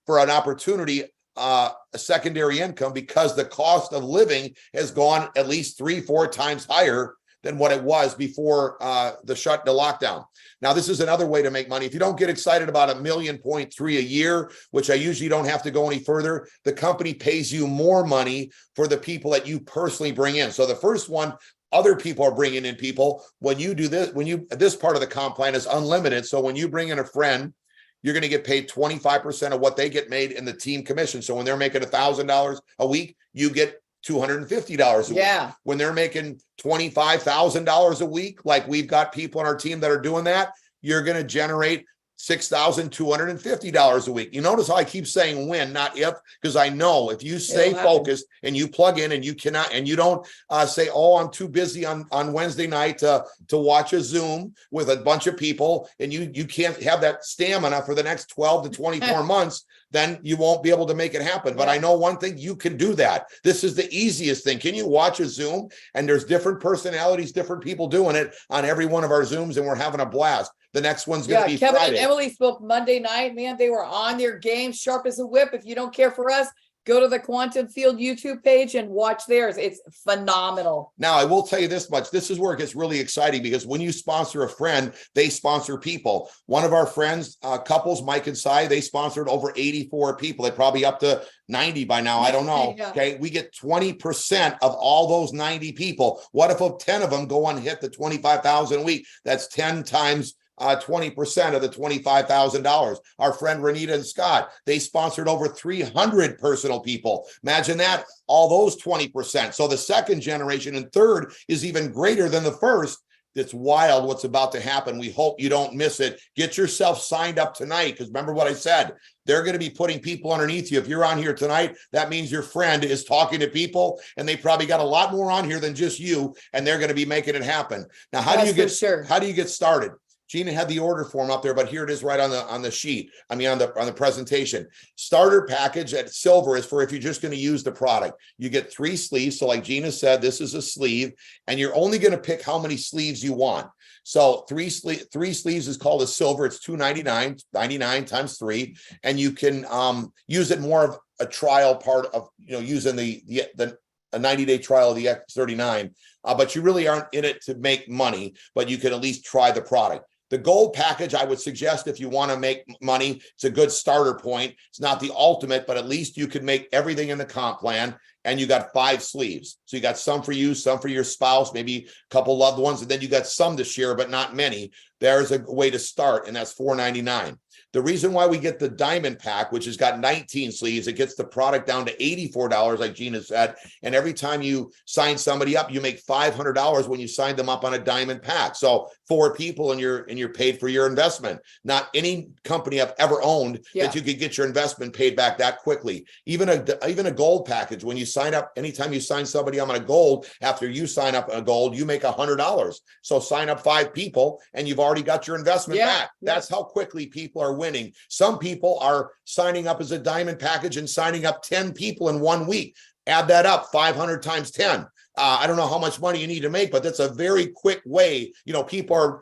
for an opportunity, a secondary income, because the cost of living has gone at least 3-4 times higher than what it was before the lockdown. Now, this is another way to make money. If you don't get excited about $1.3 million a year, which I usually don't have to go any further, the company pays you more money for the people that you personally bring in. So the first one, other people are bringing in people. When you do this, this part of the comp plan is unlimited. So when you bring in a friend, you're going to get paid 25% of what they get made in the team commission. So when they're making $1,000 a week, you get $250 a week. When they're making $25,000 a week, like we've got people on our team that are doing that, you're going to generate $6,250 a week. You notice how I keep saying when, not if, because I know if you stay focused and you plug in and you cannot, and you don't say, oh, I'm too busy on Wednesday night to watch a Zoom with a bunch of people, and you can't have that stamina for the next 12 to 24 months, then you won't be able to make it happen. But I know one thing, you can do that. This is the easiest thing. Can you watch a Zoom? And there's different personalities, different people doing it on every one of our Zooms, and we're having a blast. The next one's going to be Kevin Friday. And Emily spoke Monday night. Man, they were on their game, sharp as a whip. If you don't care for us, go to the Quantum Field YouTube page and watch theirs. It's phenomenal. Now, I will tell you this much. This is where it gets really exciting, because when you sponsor a friend, they sponsor people. One of our friends, couples, Mike and Cy, they sponsored over 84 people. They're probably up to 90 by now. I don't know. Okay. We get 20% of all those 90 people. What if 10 of them go on and hit the 25,000 a week? That's 10 times 20% of the $25,000. Our friend Renita and Scott, they sponsored over 300 personal people. Imagine that, all those 20%. So the second generation and third is even greater than the first. It's wild what's about to happen. We hope you don't miss it. Get yourself signed up tonight, because remember what I said, they're going to be putting people underneath you. If you're on here tonight, that means your friend is talking to people, and they probably got a lot more on here than just you, and they're going to be making it happen. Now, how do you get started? Gina had the order form up there, but here it is right on the sheet. I mean, on the presentation. Starter package at silver is for if you're just going to use the product. You get 3 sleeves. So like Gina said, this is a sleeve, and you're only going to pick how many sleeves you want. So 3 sleeves is called a silver. It's $299, 99 times 3, and you can use it more of a trial part of using a 90-day trial of the X39, but you really aren't in it to make money, but you can at least try the product. The gold package, I would suggest if you want to make money, it's a good starter point. It's not the ultimate, but at least you can make everything in the comp plan, and you got 5 sleeves. So you got some for you, some for your spouse, maybe a couple loved ones, and then you got some to share, but not many. There's a way to start, and that's $4.99. The reason why we get the diamond pack, which has got 19 sleeves, it gets the product down to $84, like Gina said. And every time you sign somebody up, you make $500 when you sign them up on a diamond pack. So 4 people, and you're paid for your investment. Not any company I've ever owned that you could get your investment paid back that quickly. Even a gold package, when you sign up, anytime you sign somebody up on a gold, after you sign up on a gold, you make $100. So sign up 5 people, and you've already got your investment back. That's how quickly people are winning. Some people are signing up as a diamond package and signing up 10 people in 1 week. Add that up, 500 times 10. I don't know how much money you need to make, but that's a very quick way. People are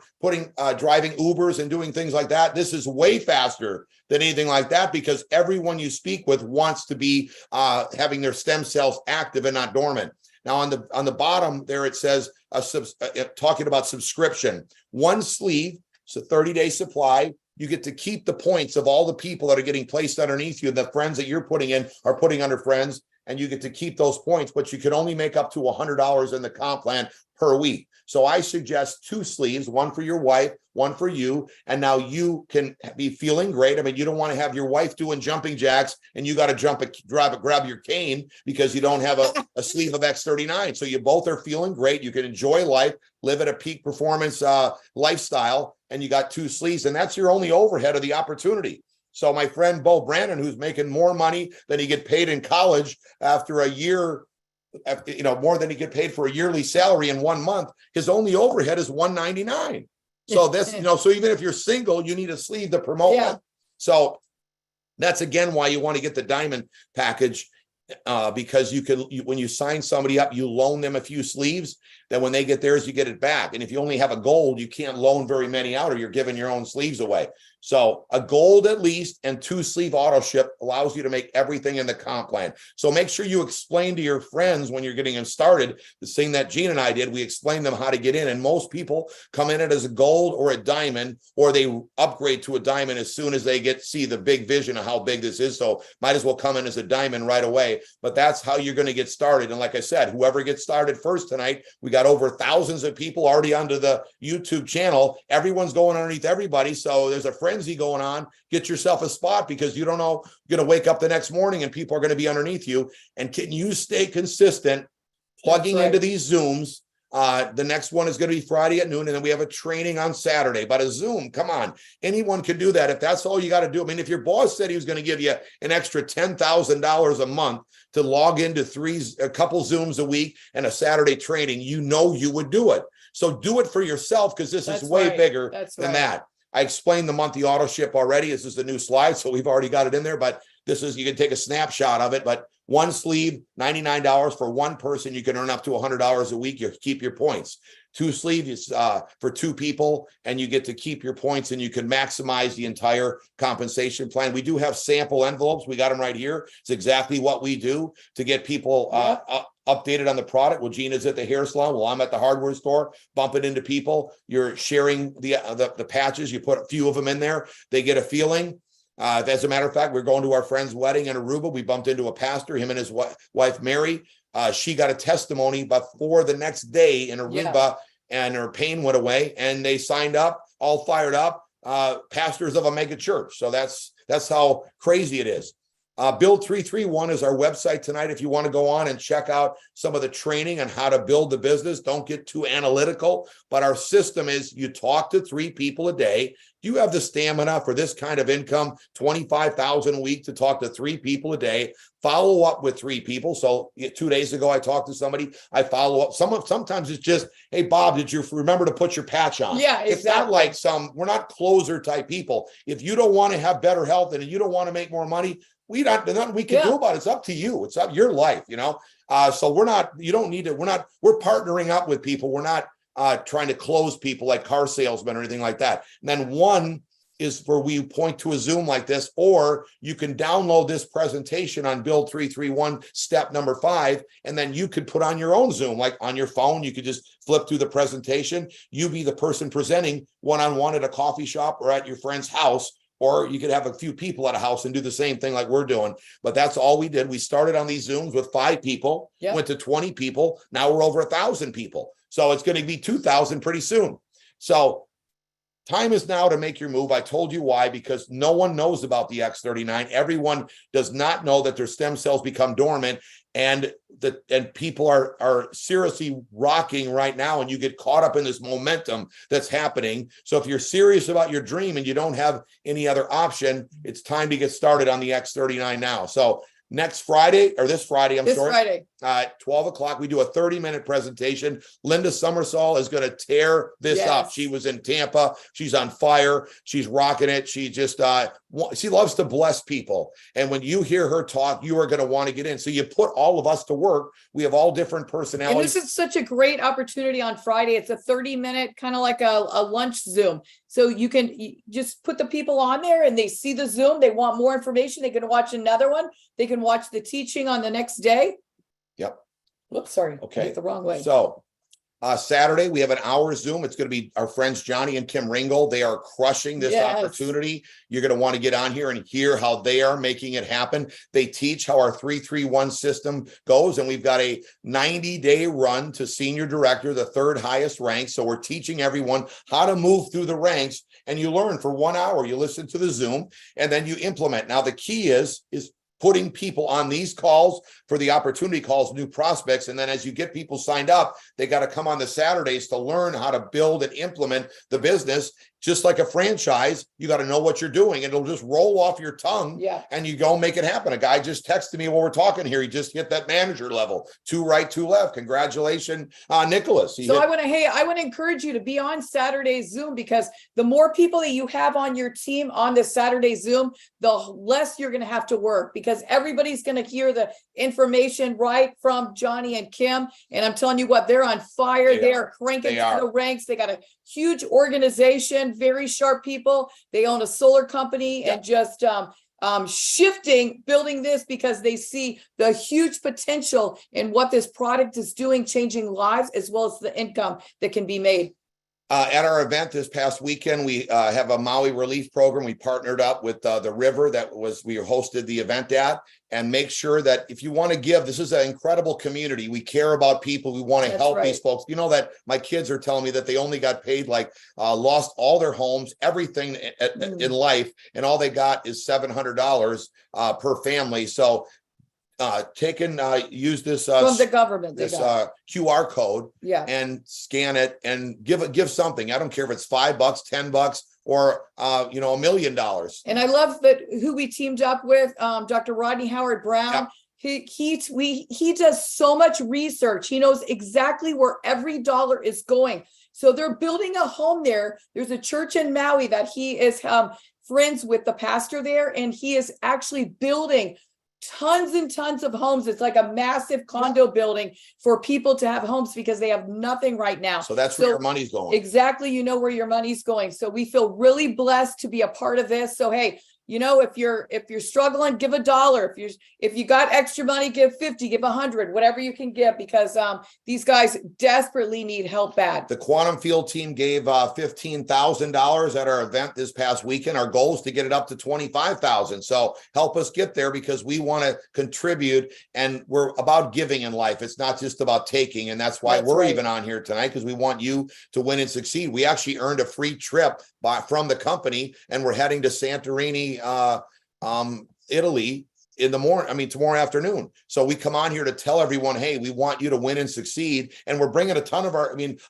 driving Ubers and doing things like that. This is way faster than anything like that, because everyone you speak with wants to be having their stem cells active and not dormant. Now, on the bottom there, it says talking about subscription. 1 sleeve, it's a 30-day supply. You get to keep the points of all the people that are getting placed underneath you. The friends that you're putting in are putting under friends. and you get to keep those points, but you can only make up to $100 in the comp plan per week. So I suggest 2 sleeves, one for your wife, one for you. And now you can be feeling great. I mean, you don't want to have your wife doing jumping jacks and you got to grab your cane because you don't have a sleeve of X39. So you both are feeling great. You can enjoy life, live at a peak performance lifestyle, and you got 2 sleeves, and that's your only overhead of the opportunity. So my friend Bo Brandon, who's making more money than he get paid in college after a year, more than he get paid for a yearly salary in 1 month, his only overhead is $199. So this, so even if you're single, you need a sleeve to promote. Yeah. So that's again why you want to get the diamond package, because when you sign somebody up, you loan them a few sleeves. Then when they get theirs, you get it back. And if you only have a gold, you can't loan very many out, or you're giving your own sleeves away. So a gold at least and 2 sleeve auto ship allows you to make everything in the comp plan. So make sure you explain to your friends when you're getting them started, the thing that Gene and I did, we explained them how to get in. And most people come in it as a gold or a diamond, or they upgrade to a diamond as soon as they see the big vision of how big this is. So might as well come in as a diamond right away. But that's how you're going to get started. And like I said, whoever gets started first tonight, we got over thousands of people already onto the YouTube channel. Everyone's going underneath everybody. So there's a frenzy going on. Get yourself a spot, because you don't know, you're going to wake up the next morning and people are going to be underneath you. And can you stay consistent plugging into these Zooms? The next one is going to be Friday at noon. And then we have a training on Saturday, but a Zoom, come on, anyone can do that. If that's all you got to do. I mean, if your boss said he was going to give you an extra $10,000 a month to log into a couple Zooms a week and a Saturday training, you would do it. So do it for yourself, because this is way bigger than that. I explained the monthly auto ship already. This is the new slide, so we've already got it in there, but this is, you can take a snapshot of it. But 1 sleeve, $99 for 1 person. You can earn up to $100 a week. You keep your points. 2 sleeves for 2 people, and you get to keep your points, and you can maximize the entire compensation plan. We do have sample envelopes. We got them right here. It's exactly what we do to get people updated on the product. Well, Gene is at the hair salon. Well, I'm at the hardware store, bumping into people. You're sharing the patches. You put a few of them in there. They get a feeling. As a matter of fact, we're going to our friend's wedding in Aruba. We bumped into a pastor, him and his wife, Mary. She got a testimony before the next day in Aruba, and her pain went away, and they signed up, all fired up, pastors of a mega church. So that's how crazy it is. Build 331 is our website tonight. If you want to go on and check out some of the training on how to build the business, don't get too analytical, but our system is you talk to 3 people a day. Do you have the stamina for this kind of income, $25,000 a week, to talk to 3 people a day? Follow up with 3 people. So 2 days ago, I talked to somebody. I follow up. Sometimes it's just, hey, Bob, did you remember to put your patch on? Yeah, exactly. It's not like we're not closer type people. If you don't want to have better health and you don't want to make more money, there's nothing we can do about it. It's up to you. It's up your life, So we're partnering up with people. We're not trying to close people like car salesmen or anything like that. And then 1 is where we point to a Zoom like this, or you can download this presentation on Build 331 step number 5, and then you could put on your own Zoom, like on your phone. You could just flip through the presentation. You be the person presenting one-on-one at a coffee shop or at your friend's house. Or you could have a few people at a house and do the same thing like we're doing. But that's all we did. We started on these Zooms with 5 people, went to 20 people. Now we're over 1,000 people. So it's going to be 2,000 pretty soon. So time is now to make your move. I told you why, because no one knows about the X39. Everyone does not know that their stem cells become dormant, and people are seriously rocking right now, and you get caught up in this momentum that's happening. So if you're serious about your dream and you don't have any other option, it's time to get started on the X39 now. So this Friday, Friday. At 12 o'clock, we do a 30-minute presentation. Linda Summersall is going to tear this up. She was in Tampa. She's on fire. She's rocking it. She just, she loves to bless people. And when you hear her talk, you are going to want to get in. So you put all of us to work. We have all different personalities. And this is such a great opportunity on Friday. It's a 30-minute, kind of like a lunch Zoom. So you just put the people on there and they see the Zoom. They want more information. They can watch another one. They can watch the teaching on the next day. Yep. Whoops, sorry. Okay. I hit the wrong way. So Saturday, we have an hour Zoom. It's going to be our friends Johnny and Kim Ringel. They are crushing this opportunity. You're going to want to get on here and hear how they are making it happen. They teach how our 331 system goes, and we've got a 90-day run to senior director, the third highest rank. So we're teaching everyone how to move through the ranks, and you learn for 1 hour. You listen to the Zoom, and then you implement. Now, the key is putting people on these calls for the opportunity calls, new prospects. And then as you get people signed up, they got to come on the Saturdays to learn how to build and implement the business. Just like a franchise, you got to know what you're doing, and it'll just roll off your tongue. Yeah. And you go make it happen. A guy just texted me while we're talking here. He just hit that manager level, 2 right, 2 left. Congratulations, Nicholas. I want to encourage you to be on Saturday Zoom, because the more people that you have on your team on this Saturday Zoom, the less you're going to have to work, because everybody's going to hear the information right from Johnny and Kim. And I'm telling you what, they're on fire. They are cranking through the ranks. They got a huge organization, very sharp people. They own a solar company and just shifting, building this because they see the huge potential in what this product is doing, changing lives, as well as the income that can be made. At our event this past weekend, we have a Maui relief program. We partnered up with the river we hosted the event at, and make sure that if you want to give, this is an incredible community. We care about people. We want to help these folks. You know that my kids are telling me that they only got paid, lost all their homes, everything in life, and all they got is $700 per family. So use this from the government, this QR code, and scan it and give something. I don't care if it's $5, $10, or $1 million. And I love that who we teamed up with, Dr. Rodney Howard Brown. Yep. He does so much research. He knows exactly where every dollar is going. So they're building a home there. There's a church in Maui that he is friends with the pastor there, and he is actually building tons and tons of homes. It's like a massive condo building for people to have homes, because they have nothing right now. So that's where your money's going. Exactly. You know where your money's going. So we feel really blessed to be a part of this. So, hey, if you're struggling, give $1. If you got extra money, give 50, give 100, whatever you can give, because these guys desperately need help bad. The Quantum Field team gave $15,000 at our event this past weekend. Our goal is to get it up to $25,000. So help us get there, because we want to contribute, and we're about giving in life. It's not just about taking, and that's why we're even on here tonight, because we want you to win and succeed. We actually earned a free trip from the company, and we're heading to Santorini, Italy in the morning, tomorrow afternoon. So we come on here to tell everyone, hey, we want you to win and succeed. And we're bringing a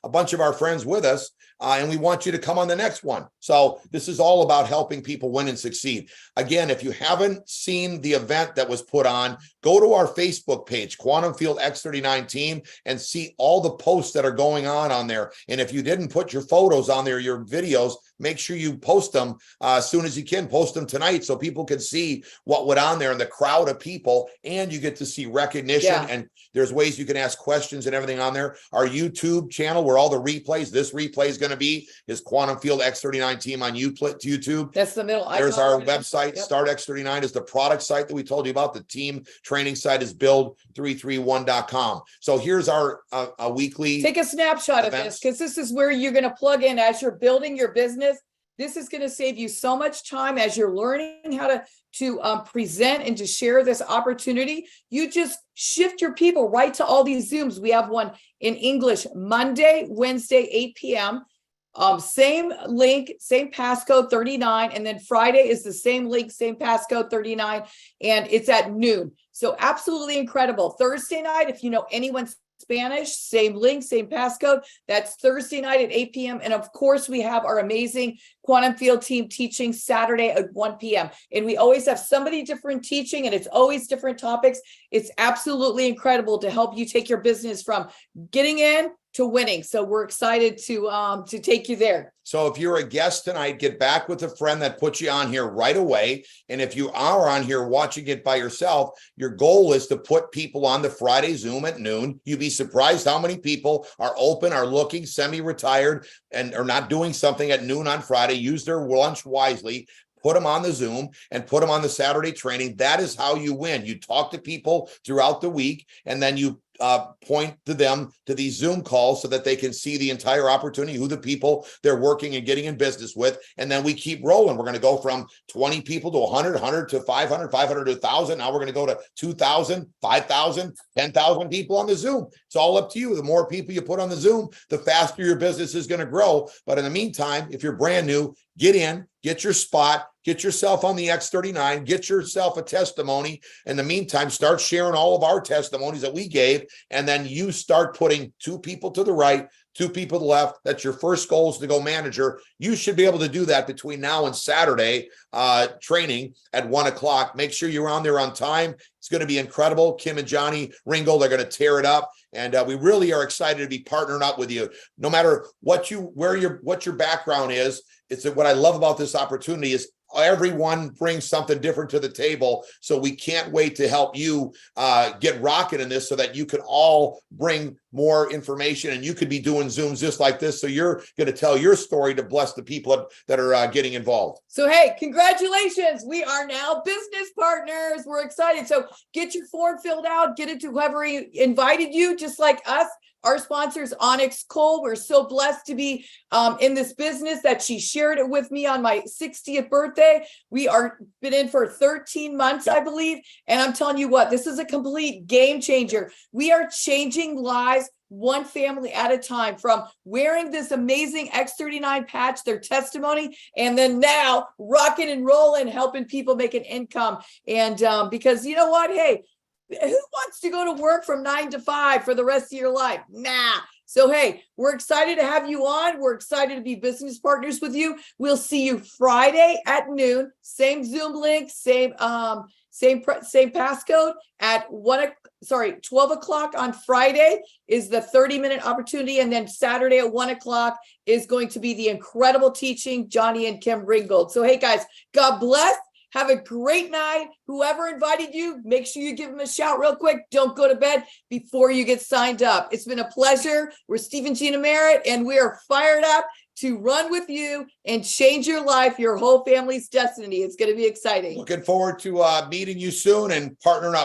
bunch of our friends with us, and we want you to come on the next one. So this is all about helping people win and succeed. Again, if you haven't seen the event that was put on, go to our Facebook page, Quantum Field X39 team, and see all the posts that are going on there. And if you didn't put your photos on there, your videos, make sure you post them as soon as you can. Post them tonight so people can see what went on there and the crowd of people, and you get to see recognition. And there's ways you can ask questions and everything on there. Our YouTube channel, where all the replays, this replay is going to be, is Quantum Field X39 team on YouTube. That's the middle. There's our website. Start X39 is the product site that we told you about. The team training site is build331.com. So here's our weekly. Take a snapshot of this, because this is where you're going to plug in as you're building your business. This is going to save you so much time as you're learning how to present and to share this opportunity. You just shift your people right to all these Zooms. We have one in English Monday, Wednesday, 8 p.m. Same link, same passcode 39. And then Friday is the same link, same passcode 39. And it's at noon. So absolutely incredible. Thursday night, if you know anyone Spanish, same link, same passcode. That's Thursday night at 8 p.m. And of course, we have our amazing Quantum Field team teaching Saturday at 1 p.m. And we always have somebody different teaching, and it's always different topics. It's absolutely incredible to help you take your business from getting in to winning. So we're excited to take you there. So if you're a guest tonight, get back with a friend that puts you on here right away. And if you are on here watching it by yourself, your goal is to put people on the Friday Zoom at noon. You'd be surprised how many people are open, are looking, semi-retired, and are not doing something at noon on Friday. Use their lunch wisely. Put them on the Zoom and put them on the Saturday training. That is how you win. You talk to people throughout the week, and then you point to them to these Zoom calls so that they can see the entire opportunity, who the people they're working and getting in business with. And then we keep rolling. We're going to go from 20 people to 100, 100 to 500, 500 to 1,000. Now we're going to go to 2,000, 5,000, 10,000 people on the Zoom. It's all up to you. The more people you put on the Zoom, the faster your business is going to grow. But in the meantime, if you're brand new, get in, get your spot, get yourself on the X39, get yourself a testimony. In the meantime, start sharing all of our testimonies that we gave. And then you start putting 2 people to the right, 2 people to the left. That's your first goal, is to go manager. You should be able to do that between now and Saturday training at 1 o'clock. Make sure you're on there on time. It's going to be incredible. Kim and Johnny Ringgold, they're going to tear it up. And we really are excited to be partnering up with you. No matter what your background is, it's what I love about this opportunity is everyone brings something different to the table. So we can't wait to help you get rocking in this so that you can all bring more information, and you could be doing Zooms just like this. So you're going to tell your story to bless the people that are getting involved. So, hey, congratulations. We are now business partners. We're excited. So get your form filled out, get it to whoever invited you, just like us. Our sponsors, Onyx Cole. We're so blessed to be in this business that she shared it with me on my 60th birthday. We are been in for 13 months, I believe. And I'm telling you what, this is a complete game changer. We are changing lives one family at a time, from wearing this amazing X39 patch, their testimony, and then now rocking and rolling, helping people make an income. And because you know what? Hey, who wants to go to work from 9 to 5 for the rest of your life? Nah. So, hey, we're excited to have you on. We're excited to be business partners with you. We'll see you Friday at noon, same Zoom link, same passcode at 12 o'clock on Friday is the 30-minute opportunity. And then Saturday at 1 o'clock is going to be the incredible teaching, Johnny and Kim Ringgold. So, hey guys, God bless. Have a great night. Whoever invited you, make sure you give them a shout real quick. Don't go to bed before you get signed up. It's been a pleasure. We're Steve and Gina Merritt, and we are fired up to run with you and change your life, your whole family's destiny. It's going to be exciting. Looking forward to meeting you soon and partnering up with you.